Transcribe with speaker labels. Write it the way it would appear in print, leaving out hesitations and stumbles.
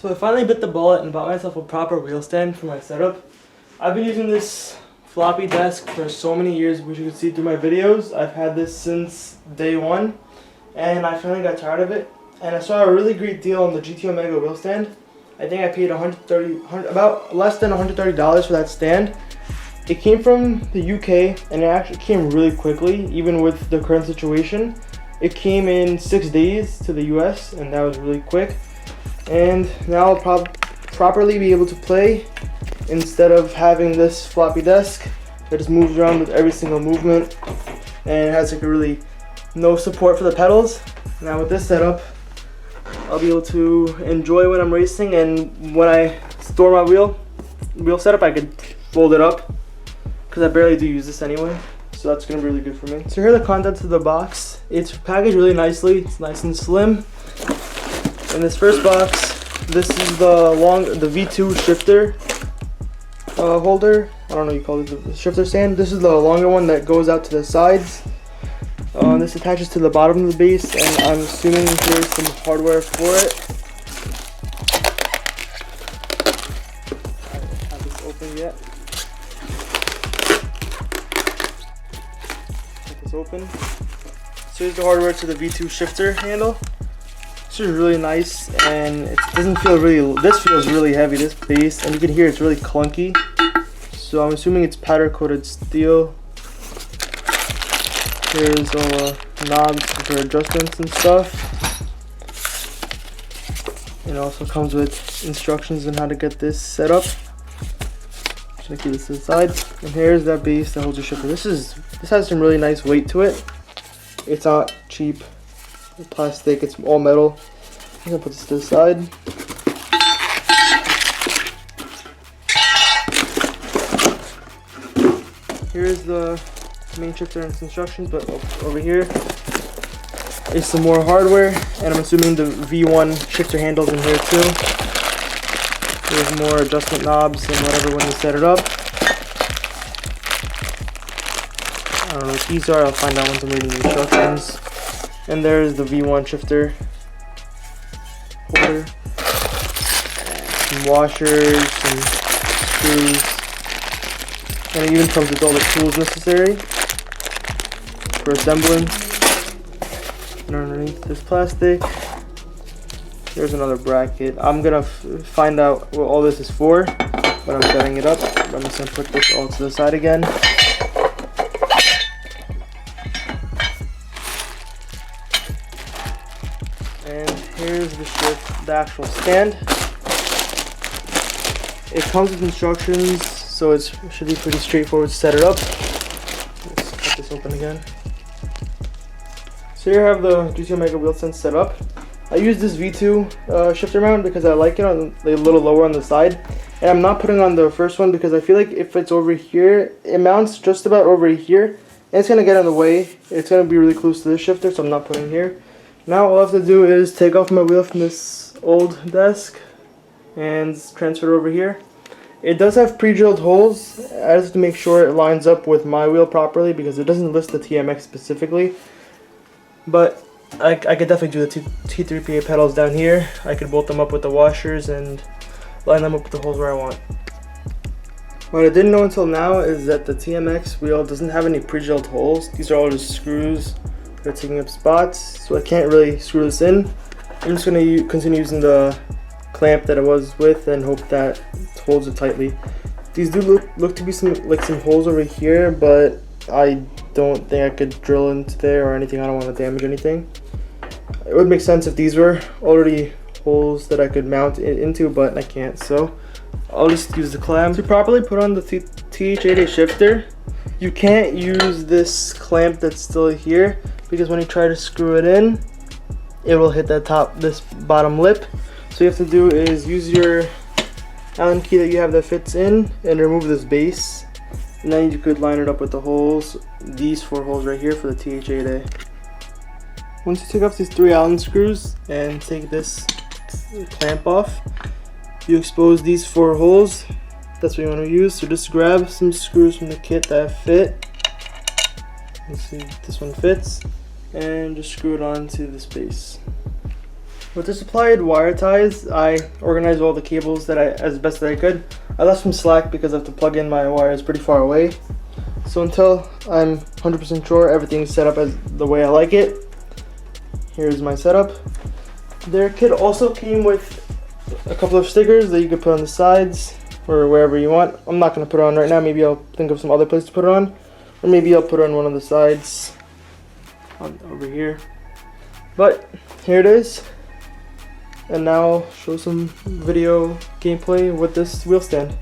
Speaker 1: So I finally bit the bullet and bought myself a proper wheel stand for my setup. I've been using this floppy desk for so many years, which you can see through my videos. I've had this since day one, and I finally got tired of it. And I saw a really great deal on the G2A Mega wheel stand. I think I paid about less than $130 for that stand. It came from the UK, and it actually came really quickly, even with the current situation. It came in 6 days to the US, and that was really quick. And now I'll properly be able to play instead of having this floppy desk that just moves around with every single movement, and it has like a really no support for the pedals. Now with this setup, I'll be able to enjoy when I'm racing, and when I store my wheel setup, I could fold it up because I barely do use this anyway. So that's gonna be really good for me. So here are the contents of the box. It's packaged really nicely. It's nice and slim. In this first box, this is the V2 shifter holder. I don't know what you call it, the shifter stand. This is the longer one that goes out to the sides. This attaches to the bottom of the base, and I'm assuming there's some hardware for it. I don't have this open yet. Get this open. So here's the hardware to the V2 shifter handle. This is really nice, and it doesn't feel really, this feels really heavy, this base, and you can hear it's really clunky. So I'm assuming it's powder coated steel. Here's all the knobs for adjustments and stuff. It also comes with instructions on how to get this set up. Just gonna keep this to the side. And here's that base that holds your shifter. This has some really nice weight to it. It's not cheap plastic, it's all metal. I'm gonna put this to the side. Here's the main shifter and its instructions, but over here is some more hardware, and I'm assuming the V1 shifter handles in here too. There's more adjustment knobs and whatever when you set it up. I don't know what these are, I'll find out once I'm reading the instructions. And there's the V1 shifter holder, some washers, some screws, and it even comes with all the tools necessary for assembling. And underneath this plastic, there's another bracket. I'm gonna find out what all this is for when I'm setting it up. I'm just gonna put this all to the side again. And here's the actual stand. It comes with instructions, so it should be pretty straightforward to set it up. Let's cut this open again. So here I have the G2A Mega wheel stand set up. I use this V2 shifter mount because I like it on a little lower on the side. And I'm not putting on the first one because I feel like if it's over here, it mounts just about over here, and it's going to get in the way. It's going to be really close to this shifter, so I'm not putting it here. Now all I have to do is take off my wheel from this old desk and transfer it over here. It does have pre-drilled holes. I just have to make sure it lines up with my wheel properly because it doesn't list the TMX specifically. But I could definitely do the T3PA pedals down here. I could bolt them up with the washers and line them up with the holes where I want. What I didn't know until now is that the TMX wheel doesn't have any pre-drilled holes. These are all just screws that are taking up spots, so I can't really screw this in. I'm just going to continue using the clamp that I was with and hope that it holds it tightly. These do look to be some holes over here, but I don't think I could drill into there or anything. I don't want to damage anything. It would make sense if these were already holes that I could mount it into, but I can't, so I'll just use the clamp. To properly put on the TH8A Shifter, you can't use this clamp that's still here, because when you try to screw it in, it will hit this bottom lip. So you have to do is use your Allen key that you have that fits in and remove this base, and then you could line it up with the holes, these 4 holes right here for the TH8A. Once you take off these 3 Allen screws and take this clamp off, you expose these 4 holes. That's what you want to use. So just grab some screws from the kit that fit. Let's see if this one fits, and just screw it onto this base. With the supplied wire ties, I organized all the cables that as best that I could. I left some slack because I have to plug in my wires pretty far away. So until I'm 100% sure everything's set up as the way I like it, here's my setup. Their kit also came with a couple of stickers that you could put on the sides or wherever you want. I'm not going to put it on right now. Maybe I'll think of some other place to put it on. Or maybe I'll put it on one of the sides over here. But here it is. And now I'll show some video gameplay with this wheel stand.